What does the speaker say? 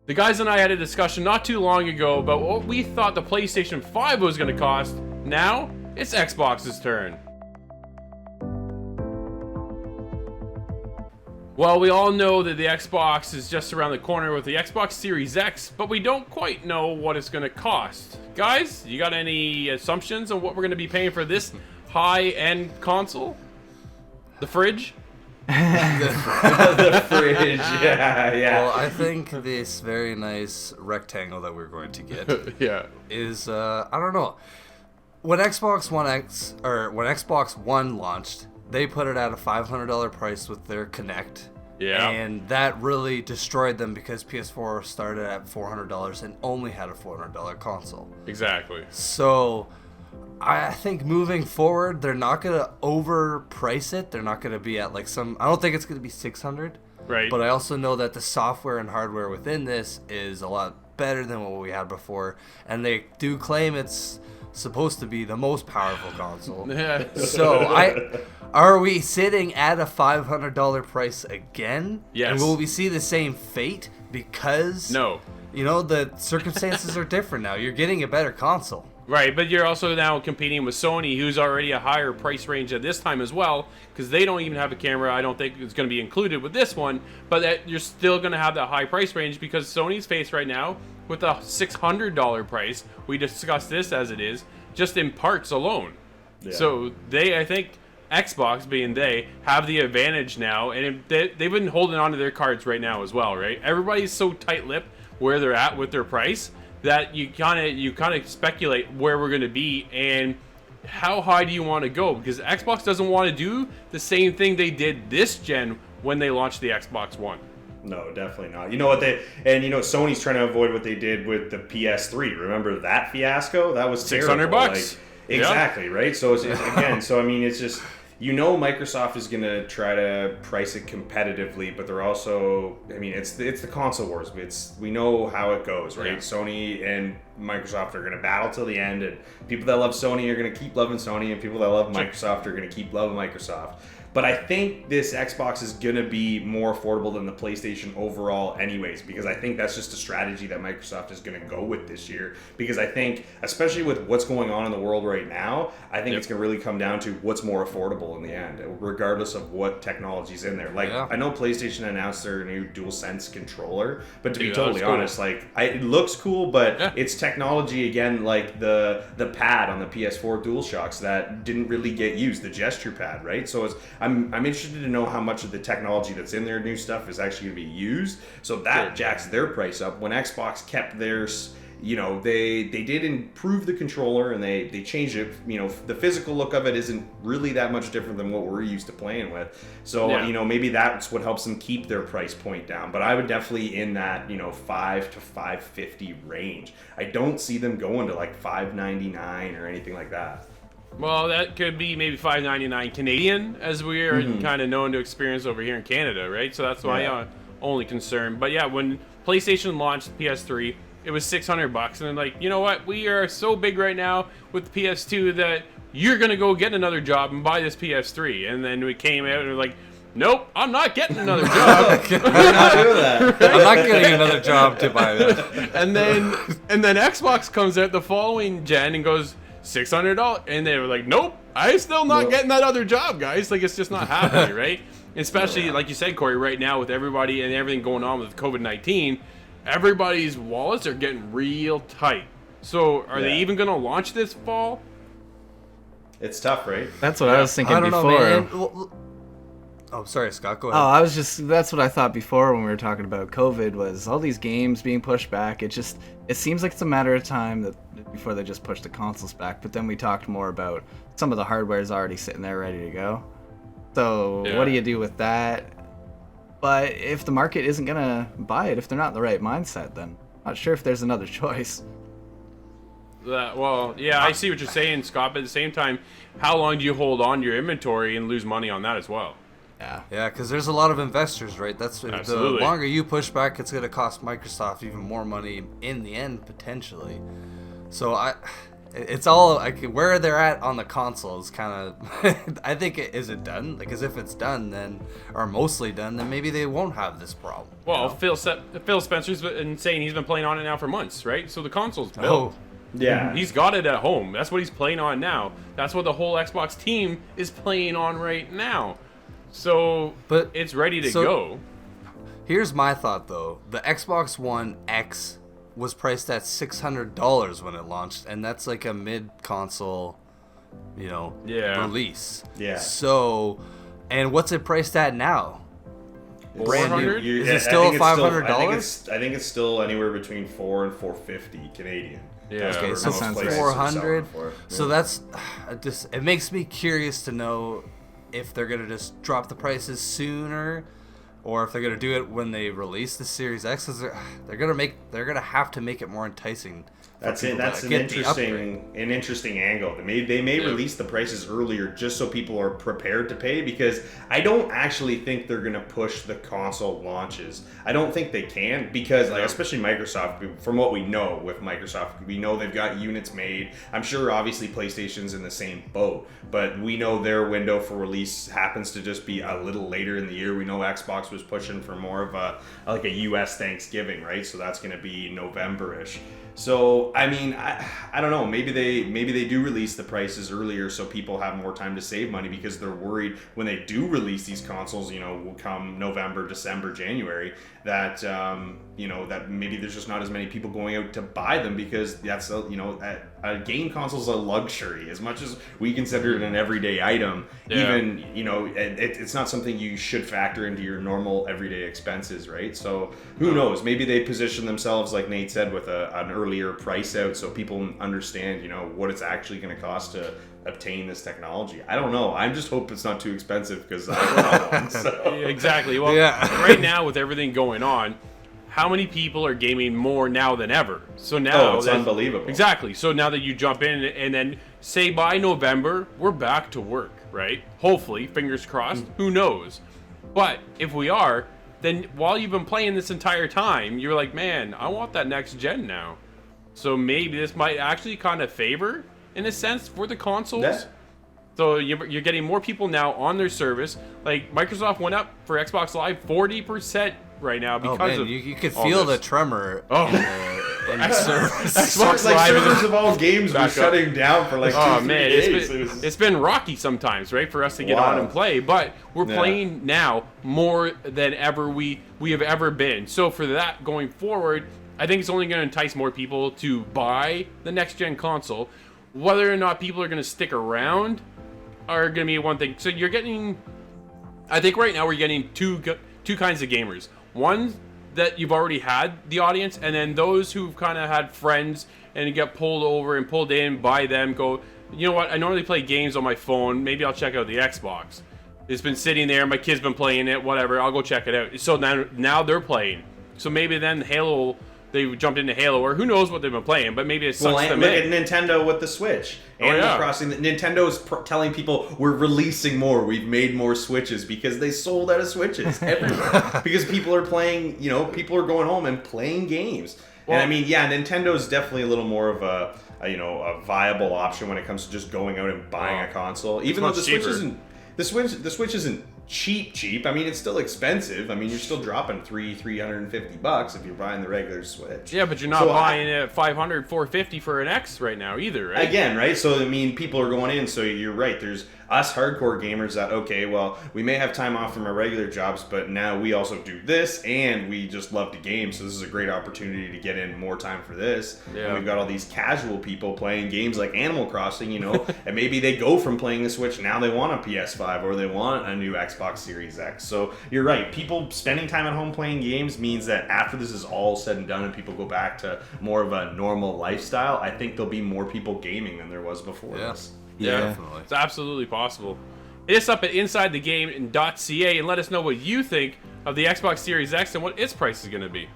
The guys and I had a discussion not too long ago about what we thought the PlayStation 5 was going to cost. Now, it's Xbox's turn. Well, we all know that the Xbox is just around the corner with the Xbox Series X, but we don't quite know what it's going to cost. Guys, you got any assumptions on what we're going to be paying for this high-end console? The fridge? The fridge, yeah. Well, I think this very nice rectangle that we're going to get Yeah. is, I don't know. When Xbox One launched, they put it at a $500 price with their Kinect. Yeah. And that really destroyed them because PS4 started at $400 and only had a $400 console. Exactly. So I think moving forward, they're not going to overprice it. They're not going to be at like some... I don't think it's going to be $600. Right. But I also know that the software and hardware within this is a lot better than what we had before. And they do claim it's supposed to be the most powerful console. Yeah. So are we sitting at a $500 price again? Yes. And will we see the same fate? Because No. you know, the circumstances are different now. You're getting a better console. Right, but you're also now competing with Sony, who's already a higher price range at this time as well, because they don't even have a camera. I don't think it's going to be included with this one, but that you're still going to have that high price range because Sony's faced right now with a $600 price. We discussed this as it is, just in parts alone. Yeah. So I think Xbox, being they, have the advantage now, and they've been holding on to their cards right now as well, right? Everybody's so tight-lipped where they're at with their price that you kind of speculate where we're going to be and how high do you want to go, because Xbox doesn't want to do the same thing they did this gen when they launched the Xbox One. No, definitely not. You know what Sony's trying to avoid what they did with the PS3. Remember that fiasco? That was terrible. $600. Exactly, right? So it's again, it's just, Microsoft is going to try to price it competitively, but they're also, it's the console wars. We know how it goes, right? Yeah. Sony and Microsoft are going to battle till the end, and people that love Sony are going to keep loving Sony, and people that love Microsoft are going to keep loving Microsoft. But I think this Xbox is going to be more affordable than the PlayStation overall anyways, because I think that's just a strategy that Microsoft is going to go with this year. Because I think, especially with what's going on in the world right now, I think it's going to really come down to what's more affordable in the end, regardless of what technology's in there. Like, I know PlayStation announced their new DualSense controller, but to be totally honest, it looks cool, but it's technology, again, like the pad on the PS4 DualShocks that didn't really get used, the gesture pad, right? So I'm interested to know how much of the technology that's in their new stuff is actually going to be used. So that jacks their price up. When Xbox kept theirs, they did improve the controller and they changed it. The physical look of it isn't really that much different than what we're used to playing with. So, maybe that's what helps them keep their price point down. But I would definitely in that, $5 to $550 range. I don't see them going to like $599 or anything like that. Well, that could be maybe $5.99 Canadian, as we are kind of known to experience over here in Canada, right? So that's my only concern. But yeah, when PlayStation launched PS3, it was $600, and they're like, you know what? We are so big right now with the PS2 that you're gonna go get another job and buy this PS3. And then we came out and we're like, nope, I'm not getting another job. We're not doing that. I'm not getting another job to buy this. and then Xbox comes out the following gen and goes $600, and they were like, nope, I'm still not getting that other job, guys. Like, it's just not happening, right? Especially, like you said, Corey, right now with everybody and everything going on with COVID-19, everybody's wallets are getting real tight. So are they even going to launch this fall? It's tough, right? That's what I was thinking before. Know, man. Sorry, Scott, go ahead. That's what I thought before when we were talking about COVID, was all these games being pushed back. It seems like it's a matter of time before they just push the consoles back. But then we talked more about some of the hardware is already sitting there ready to go. So what do you do with that? But if the market isn't going to buy it, if they're not in the right mindset, then I'm not sure if there's another choice. I see what you're saying, Scott, but at the same time, how long do you hold on to your inventory and lose money on that as well? Yeah, because there's a lot of investors, right? Absolutely. The longer you push back, it's going to cost Microsoft even more money in the end, potentially. So it's all like where they're at on the console is kind of. I think is it done? Like, as if it's done, then or mostly done, then maybe they won't have this problem. Well, Phil Spencer's been saying he's been playing on it now for months, right? So the console's built. Oh, Yeah. He's got it at home. That's what he's playing on now. That's what the whole Xbox team is playing on right now. So, But- it's ready to so- go. here's my thought though: the Xbox One X was priced at $600 when it launched, and that's like a mid-console, Yeah. release. Yeah. So, and what's it priced at now? Brand new. 400? Is I it still think it's $500? I think it's still anywhere between $400 and $450 Canadian. Yeah. That's Okay, what so most sounds places right. are selling 400. for. So that's it makes me curious to know if they're gonna just drop the prices sooner, or if they're gonna do it when they release the Series X. 'Cause they're gonna have to make it more enticing. for That's it. people to That's an get the upgrade. interesting angle. They may release the prices earlier just so people are prepared to pay, because I don't actually think they're gonna push the console launches. I don't think they can, because especially Microsoft. From what we know with Microsoft, we know they've got units made. I'm sure obviously PlayStation's in the same boat, but we know their window for release happens to just be a little later in the year. We know Xbox was pushing for more of a US Thanksgiving, right? So that's gonna be November-ish. So I mean, I don't know. Maybe they do release the prices earlier so people have more time to save money, because they're worried when they do release these consoles, will come November, December, January, that that maybe there's just not as many people going out to buy them, because that's a game console is a luxury as much as we consider it an everyday item. Yeah. Even it's not something you should factor into your normal everyday expenses, right? So who knows? Maybe they position themselves, like Nate said, with an earlier price out so people understand what it's actually going to cost to obtain this technology. I don't know. I just hope it's not too expensive, because I don't have one. So. Exactly. Well, Yeah. right now with everything going on, how many people are gaming more now than ever? So now It's unbelievable. Exactly. So now that you jump in and then say by November, we're back to work, right? Hopefully, fingers crossed. Who knows? But if we are, then while you've been playing this entire time, you're like, man, I want that next gen now. So maybe this might actually kind of favor, in a sense, for the consoles. Yeah. So you're getting more people now on their service. Like Microsoft went up for Xbox Live 40% right now because Oh man, of you could all feel this. the tremor Oh. in the service. Xbox Like Live is servers of all games were back up. shutting down for like 2-3 Oh man, days. it's been rocky sometimes, right, for us to get on Wow. and play. But we're Yeah. playing now more than ever we have ever been. So for that going forward, I think it's only going to entice more people to buy the next gen console. Whether or not people are going to stick around are going to be one thing. So you're getting, I think right now we're getting two kinds of gamers. One that you've already had the audience, and then those who've kind of had friends and get pulled over and pulled in by them. Go, you know what? I normally play games on my phone. Maybe I'll check out the Xbox. It's been sitting there. My kid's been playing it. Whatever. I'll go check it out. So now they're playing. So maybe then Halo. They jumped into Halo, or who knows what they've been playing, but maybe it sucks Well, them look at in. Nintendo with the Switch. Oh, Animal yeah. Crossing. Nintendo's telling people we're releasing more. We've made more Switches, because they sold out of Switches everywhere. Because people are playing, people are going home and playing games. Well- and I mean, yeah, Nintendo's definitely a little more of a viable option when it comes to just going out and buying a console. Even though much the Switch cheaper. isn't the Switch isn't cheap. I mean, it's still expensive. I mean, you're still dropping $350 if you're buying the regular Switch. Yeah, but you're not So buying it at 500, 450 for an X right now either, right? Again, right? So, I mean, people are going in, so you're right. There's us hardcore gamers that, okay, well, we may have time off from our regular jobs, but now we also do this, and we just love to game, so this is a great opportunity to get in more time for this. Yeah. And we've got all these casual people playing games like Animal Crossing, and maybe they go from playing the Switch, now they want a PS5, or they want a new Xbox Series X. So, you're right. People spending time at home playing games means that after this is all said and done and people go back to more of a normal lifestyle, I think there'll be more people gaming than there was before Yeah. this. Yeah, Definitely. it's absolutely possible. Hit us up at InsideTheGame.ca and let us know what you think of the Xbox Series X and what its price is going to be.